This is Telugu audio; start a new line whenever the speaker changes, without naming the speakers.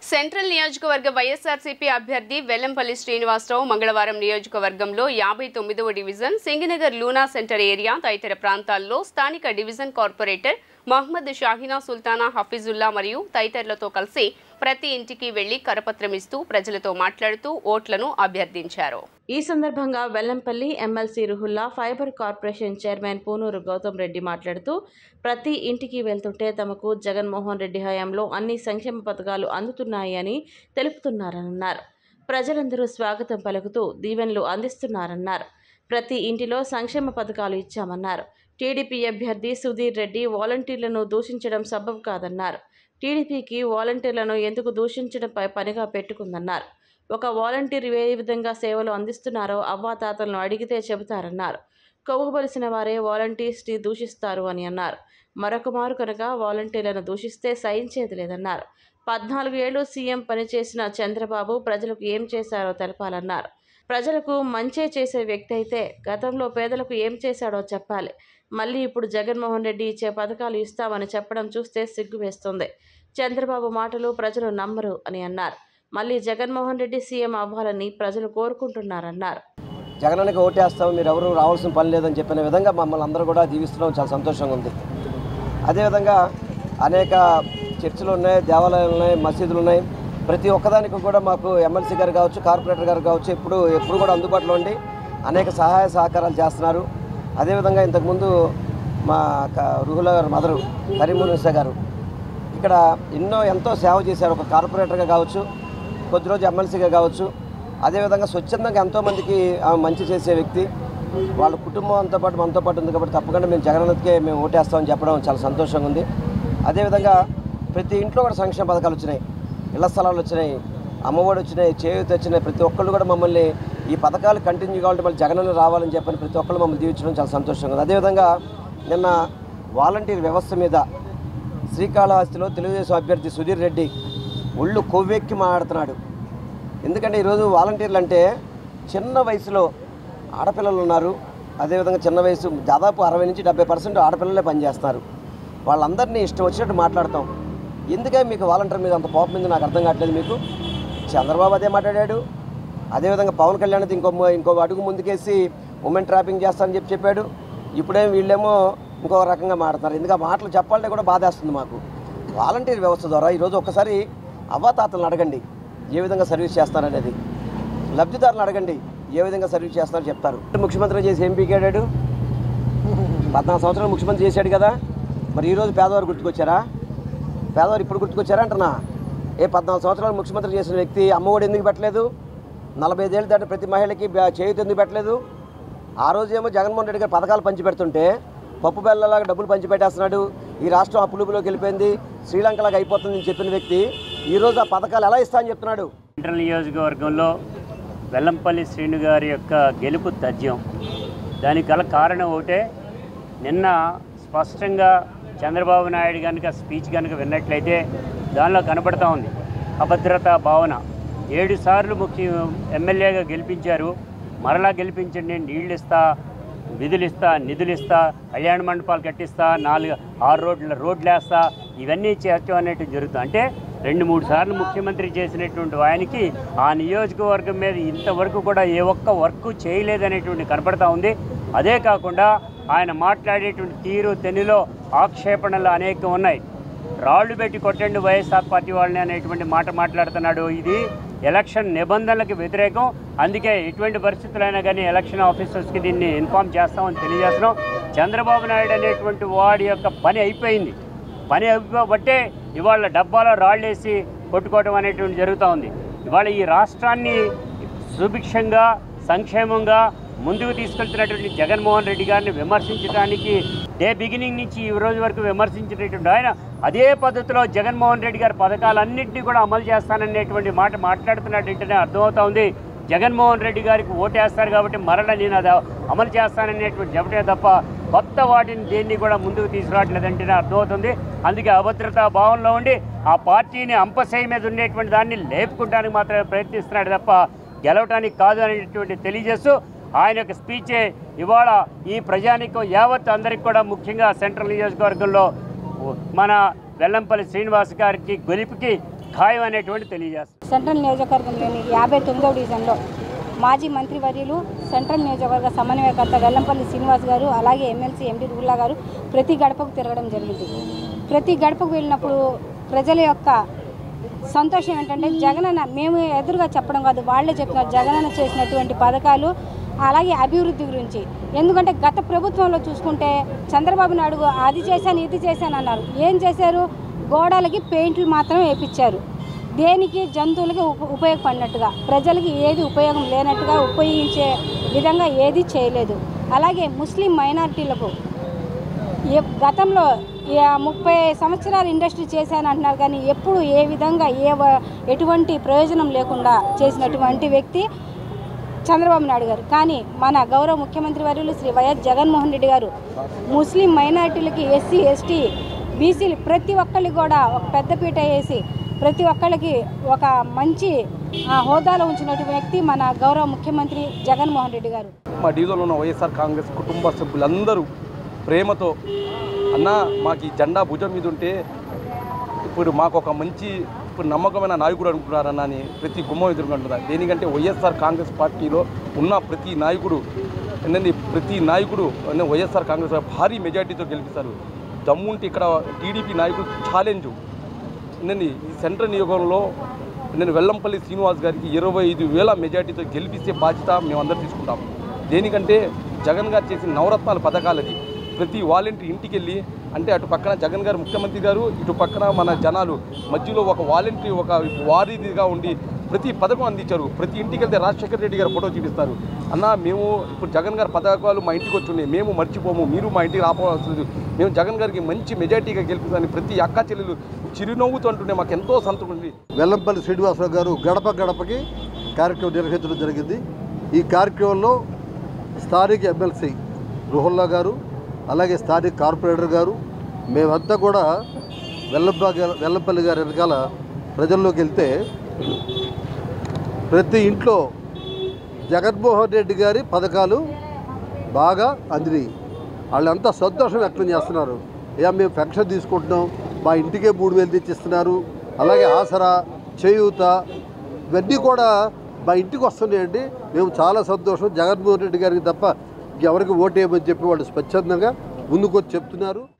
సెంట్రల్ నియోజకవర్గ వైఎస్ఆర్సీపీ అభ్యర్థి వెల్లంపల్లి శ్రీనివాసరావు మంగళవారం నియోజకవర్గంలో 59వ division Singh Nagar Luna centre area తదితర ప్రాంతాల్లో స్థానిక డివిజన్ కార్పొరేటర్ మహమ్మద్ షాహీనా సుల్తానా హఫీజుల్లా మరియు తదితరులతో కలిసి ప్రతి ఇంటికి వెళ్లి కరపత్రం ఇస్తూ ప్రజలతో మాట్లాడుతూ ఓట్లను అభ్యర్థించారు. ఈ సందర్భంగా Vellampalli MLC Ruhullah fibre corporation chairman Punuru Gautam Reddy మాట్లాడుతూ ప్రతి ఇంటికి వెళ్తుంటే తమకు జగన్మోహన్ రెడ్డి హయాంలో అన్ని సంక్షేమ పథకాలు అందుతున్నాయి అని తెలుపుతున్నారన్నారు. ప్రజలందరూ స్వాగతం పలుకుతూ దీవెనలు అందిస్తున్నారన్నారు. ప్రతి ఇంటిలో సంక్షేమ పథకాలు ఇచ్చామన్నారు. టీడీపీ అభ్యర్థి సుధీర్ రెడ్డి వాలంటీర్లను దూషించడం సబబు కాదన్నారు. టీడీపీకి వాలంటీర్లను ఎందుకు దూషించడంపై పనిగా పెట్టుకుందన్నారు. ఒక వాలంటీర్ ఏ విధంగా సేవలు అందిస్తున్నారో అవ్వాతాతలను అడిగితే చెబుతారన్నారు. కొవ్వుబలిసిన వారే వాలంటీర్స్ని దూషిస్తారు అని అన్నారు. మరొక మారు కనుక వాలంటీర్లను దూషిస్తే సహించేది లేదన్నారు. 14 ఏళ్లు సీఎం పనిచేసిన చంద్రబాబు ప్రజలకు ఏం చేశారో తెలపాలన్నారు. ప్రజలకు మంచే చేసే వ్యక్తి అయితే గతంలో పేదలకు ఏం చేశాడో చెప్పాలి. మళ్ళీ ఇప్పుడు జగన్మోహన్ రెడ్డి ఇచ్చే పథకాలు ఇస్తామని చెప్పడం చూస్తే సిగ్గు వేస్తుంది. చంద్రబాబు మాటలు ప్రజలు నమ్మరు అని అన్నారు. మళ్ళీ జగన్మోహన్ రెడ్డి సీఎం అవ్వాలని ప్రజలు కోరుకుంటున్నారన్నారు.
జగనానికి ఓటేస్తాం, మీరు ఎవరు రావాల్సిన పని లేదని చెప్పిన విధంగా మమ్మల్ని అందరూ కూడా దీవిస్తున్నాం. చాలా సంతోషంగా ఉంది. అదేవిధంగా అనేక చర్చిలు ఉన్నాయి, దేవాలయాలు ఉన్నాయి, మసీదులు ఉన్నాయి. ప్రతి ఒక్కదానికి కూడా మాకు ఎమ్మెల్సీ గారు కావచ్చు, కార్పొరేటర్ గారు కావచ్చు ఎప్పుడు కూడా అందుబాటులో ఉండి అనేక సహాయ సహకారాలు చేస్తున్నారు. అదేవిధంగా ఇంతకుముందు మా రుహుల్లా గారు మదరు కరీమునిసా గారు ఇక్కడ ఎంతో సేవ చేశారు. ఒక కార్పొరేటర్గా కావచ్చు, కొద్ది రోజు ఎమ్మెల్సీగా కావచ్చు. అదేవిధంగా స్వచ్ఛందంగా ఎంతోమందికి మంచి చేసే వ్యక్తి. వాళ్ళ కుటుంబం అంతో పాటు మనతో పాటు ఉంది కాబట్టి తప్పకుండా మేము జగనన్నకే మేము ఓటేస్తామని చెప్పడం చాలా సంతోషంగా ఉంది. అదేవిధంగా ప్రతి ఇంట్లో కూడా సంక్షేమ పథకాలు వచ్చినాయి, ఇళ్ల స్థలాలు వచ్చినాయి, అమ్మఒడి వచ్చినాయి, చేయూత వచ్చినాయి. ప్రతి ఒక్కళ్ళు కూడా మమ్మల్ని ఈ పథకాలు కంటిన్యూ కావాలంటే మళ్ళీ జగనన్న రావాలని చెప్పని ప్రతి ఒక్కళ్ళు మమ్మల్ని దీవించడం చాలా సంతోషంగా ఉంది. అదేవిధంగా నిన్న వాలంటీర్ వ్యవస్థ మీద శ్రీకాళహస్తిలో తెలుగుదేశం అభ్యర్థి సుధీర్ రెడ్డి ఒళ్ళు కొవ్వెక్కి మాట్లాడుతున్నాడు. ఎందుకంటే ఈరోజు వాలంటీర్లు అంటే చిన్న వయసులో ఆడపిల్లలు ఉన్నారు. అదేవిధంగా చిన్న వయసు దాదాపు 60 నుంచి 70% ఆడపిల్లలే పనిచేస్తున్నారు. వాళ్ళందరినీ ఇష్టం వచ్చినట్టు మాట్లాడతాం. ఎందుకే మీకు వాలంటీర్ మీద అంత కోపం మీద నాకు అర్థం కావట్లేదు. మీకు చంద్రబాబు అదే మాట్లాడాడు. అదేవిధంగా పవన్ కళ్యాణ్ ఇంకో అడుగు ముందుకేసి ఉమెన్ ట్రాపింగ్ చేస్తానని చెప్పాడు. ఇప్పుడేం వీళ్ళేమో ఇంకో రకంగా మాట్లాడుతున్నారు. ఎందుకు మాటలు చెప్పాలంటే కూడా బాధేస్తుంది మాకు. వాలంటీర్ వ్యవస్థ ద్వారా ఈరోజు ఒక్కసారి అవ్వాతాతలను అడగండి ఏ విధంగా సర్వీస్ చేస్తారనేది. లబ్ధిదారులను అడగండి ఏ విధంగా సర్వీస్ చేస్తారో చెప్తారు. ముఖ్యమంత్రి చేసి ఏం పీకాడాడు? 14 సంవత్సరాలు ముఖ్యమంత్రి చేశాడు కదా. మరి ఈరోజు పేదవారు గుర్తుకొచ్చారా? పేదవారు ఇప్పుడు గుర్తుకొచ్చారా అంటున్నా. 14 సంవత్సరాలు ముఖ్యమంత్రి చేసిన వ్యక్తి అమ్మఒడి ఎందుకు పెట్టలేదు? 45 ఏళ్ళు దాటి ప్రతి మహిళకి చేయూత ఎందుకు పెట్టలేదు? ఆ రోజేమో జగన్మోహన్ రెడ్డి గారు పథకాలు పంచిపెడుతుంటే పప్పు బెల్లలాగా డబ్బులు పంచిపెట్టేస్తున్నాడు. ఈ రాష్ట్రం అప్పులులోకి వెళ్ళిపోయింది, శ్రీలంకలాగా అయిపోతుందని చెప్పిన వ్యక్తి ఈరోజు ఆ పథకాలు ఎలా ఇస్తా అని చెప్తున్నాడు.
సెంట్రల్ నియోజకవర్గంలో వెల్లంపల్లి శ్రీను గారి యొక్క గెలుపు తథ్యం. దానికి గల కారణం ఒకటే, నిన్న స్పష్టంగా చంద్రబాబు నాయుడు కనుక స్పీచ్ కనుక విన్నట్లయితే దానిలో కనబడతా ఉంది అభద్రతా భావన. 7 సార్లు ఎమ్మెల్యేగా గెలిపించారు. మరలా గెలిపించండి, నీళ్ళు ఇస్తా, విధులు ఇస్తా, నిధులు ఇస్తా, కళ్యాణ మండపాలు కట్టిస్తా, 4-6 రోడ్లు వేస్తా, ఇవన్నీ చేయటం అనేవి జరుగుతుంది. అంటే 2-3 సార్లు ముఖ్యమంత్రి చేసినటువంటి ఆయనకి ఆ నియోజకవర్గం మీద ఇంతవరకు కూడా ఏ ఒక్క వర్క్ చేయలేదనేటువంటి కనపడతా ఉంది. అదే కాకుండా ఆయన మాట్లాడేటువంటి తీరు తెన్నులో ఆక్షేపణలు అనేకం ఉన్నాయి. రాళ్లు పెట్టి కొట్టండి వైఎస్ఆర్ పార్టీ వాళ్ళని అనేటువంటి మాట మాట్లాడుతున్నాడు. ఇది ఎలక్షన్ నిబంధనలకు వ్యతిరేకం. అందుకే ఎటువంటి పరిస్థితులైనా కానీ ఎలక్షన్ ఆఫీసర్స్కి దీన్ని ఇన్ఫామ్ చేస్తామని తెలియజేస్తున్నాం. చంద్రబాబు నాయుడు అనేటువంటి వాడి యొక్క పని అయిపోయింది. పని అయిపోబట్టే ఇవాళ డబ్బాలో రాళ్ళేసి కొట్టుకోవడం అనేటువంటి జరుగుతూ ఉంది. ఇవాళ ఈ రాష్ట్రాన్ని సుభిక్షంగా సంక్షేమంగా ముందుకు తీసుకెళ్తున్నటువంటి జగన్మోహన్ రెడ్డి గారిని విమర్శించడానికి డే బిగినింగ్ నుంచి ఈ రోజు వరకు విమర్శించినటువంటి ఆయన అదే పద్ధతిలో జగన్మోహన్ రెడ్డి గారి పథకాలన్నింటినీ కూడా అమలు చేస్తాననేటువంటి మాట మాట్లాడుతున్నట్టంటేనే అర్థమవుతా ఉంది. జగన్మోహన్ రెడ్డి గారికి ఓటేస్తారు కాబట్టి మరలా నేను అది అమలు చేస్తాననేటువంటి చెప్పటే తప్ప కొత్త వాటిని దేన్ని కూడా ముందుకు తీసుకురావట్లేదంటేనే అర్థమవుతుంది. అందుకే అభద్రతా భావంలో ఉండి ఆ పార్టీని అంపశయ మీద ఉండేటువంటి దాన్ని లేపుకుంటానికి మాత్రమే ప్రయత్నిస్తున్నాడు తప్ప గెలవటానికి కాదు అనేటువంటి తెలియజేస్తూ ఆయన యొక్క స్పీచే ఇవాళ ఈ ప్రజానికం యావత్ అందరికి కూడా ముఖ్యంగా సెంట్రల్ నియోజకవర్గంలో మన వెల్లంపల్లి శ్రీనివాస్ గారికి గెలుపుకి ఖాయం అనేటువంటి తెలియజేస్తాం.
సెంట్రల్ నియోజకవర్గంలోని 59వ డివిజన్లో మాజీ మంత్రివర్యులు సెంట్రల్ నియోజకవర్గ సమన్వయకర్త వెల్లంపల్లి శ్రీనివాస్ గారు అలాగే ఎమ్మెల్సీ ఎండి రూల్లా గారు ప్రతి గడపకు తిరగడం జరిగింది. ప్రతి గడపకు వెళ్ళినప్పుడు ప్రజల యొక్క సంతోషం ఏంటంటే జగనన్న, మేము ఎదురుగా చెప్పడం కాదు, వాళ్ళే చెప్తున్నారు జగనన్న చేసినటువంటి పథకాలు అలాగే అభివృద్ధి గురించి. ఎందుకంటే గత ప్రభుత్వంలో చూసుకుంటే చంద్రబాబు నాయుడు అది చేశాను ఇది చేశాను అన్నారు. ఏం చేశారు? గోడలకి పెయింట్లు మాత్రం వేయించారు. దేనికి? జంతువులకి ఉపయోగపడినట్టుగా, ప్రజలకి ఏది ఉపయోగం లేనట్టుగా ఉపయోగించే విధంగా ఏది చేయలేదు. అలాగే ముస్లిం మైనారిటీలకు గతంలో 30 సంవత్సరాలు ఇండస్ట్రీ చేశానంటున్నారు, కానీ ఎప్పుడు ఏ విధంగా ఎటువంటి ప్రయోజనం లేకుండా చేసినటువంటి వ్యక్తి చంద్రబాబు నాయుడు గారు. కానీ మన గౌరవ ముఖ్యమంత్రి వర్యులు శ్రీ వైఎస్ జగన్మోహన్ రెడ్డి గారు ముస్లిం మైనారిటీలకి, ఎస్సీ ఎస్టీ బీసీలు ప్రతి ఒక్కరికి కూడా ఒక పెద్దపీట వేసి ప్రతి ఒక్కరికి ఒక మంచి హోదాలో ఉంచినటువంటి వ్యక్తి మన గౌరవ ముఖ్యమంత్రి జగన్మోహన్ రెడ్డి గారు.
మా డివిజన్లో ఉన్న వైఎస్ఆర్ కాంగ్రెస్ కుటుంబ సభ్యులందరూ ప్రేమతో అన్న మాకు ఈ జెండా భుజం మీద ఉంటే ఇప్పుడు మాకు ఒక మంచి నమ్మకమైన నాయకుడు అనుకుంటున్నారన్న అని ప్రతి గుమ్మం ఎదుర్కొంటున్నారు. దేనికంటే వైఎస్ఆర్ కాంగ్రెస్ పార్టీలో ఉన్న ప్రతి నాయకుడు వైఎస్ఆర్ కాంగ్రెస్ భారీ మెజార్టీతో గెలిపిస్తారు. దమ్ముంటే ఇక్కడ టీడీపీ నాయకుడు ఛాలెంజ్ ఈ సెంట్రల్ నియోజకవర్గంలో వెల్లంపల్లి శ్రీనివాస్ గారికి 25,000 మెజార్టీతో గెలిపిస్తే బాధ్యత మేమందరం తీసుకుంటాం. దేనికంటే జగన్ గారు చేసిన నవరత్నాల పథకాలది ప్రతి వాలంటీర్ ఇంటికి వెళ్ళి, అంటే అటు పక్కన జగన్ గారు ముఖ్యమంత్రి గారు, ఇటు పక్కన మన జనాలు మధ్యలో ఒక వాలంటీర్ ఒక వారీదిగా ఉండి ప్రతి పథకం అందించారు. ప్రతి ఇంటికి వెళ్తే రాజశేఖర రెడ్డి గారు ఫోటో చూపిస్తారు. అన్న మేము ఇప్పుడు జగన్ గారి పథకాలు మా ఇంటికి వచ్చున్నాయి, మేము మర్చిపోము, మీరు మా ఇంటికి రాపోవలసింది, మేము జగన్ గారికి మంచి మెజార్టీగా గెలుపుతామని ప్రతి అక్క చెల్లెలు చిరునవ్వుతూ అంటుంటే మాకు ఎంతో సంతృప్తి ఉంది.
వెల్లంపల్లి శ్రీనివాసరావు గారు గడప గడపకి కార్యక్రమం నిర్వహించడం జరిగింది. ఈ కార్యక్రమంలో స్థానిక ఎమ్మెల్సీ రుహల్లా గారు అలాగే స్థానిక కార్పొరేటర్ గారు మేమంతా కూడా వెల్లంపల్లి గారి వెనకాల ప్రజల్లోకి వెళ్తే ప్రతి ఇంట్లో జగన్మోహన్ రెడ్డి గారి పథకాలు బాగా అందినాయి. వాళ్ళంతా సంతోషం వ్యక్తం చేస్తున్నారు. మేము పెన్షన్ తీసుకుంటున్నాం, మా ఇంటికే 3,000 తెచ్చిస్తున్నారు, అలాగే ఆసరా, చేయూత ఇవన్నీ కూడా మా ఇంటికి వస్తున్నాయండి. మేము చాలా సంతోషం, జగన్మోహన్ రెడ్డి గారికి తప్ప ఎవరికి ఓటేయమని చెప్పి వాళ్ళు స్వచ్ఛందంగా ముందుకొచ్చి చెప్తున్నారు.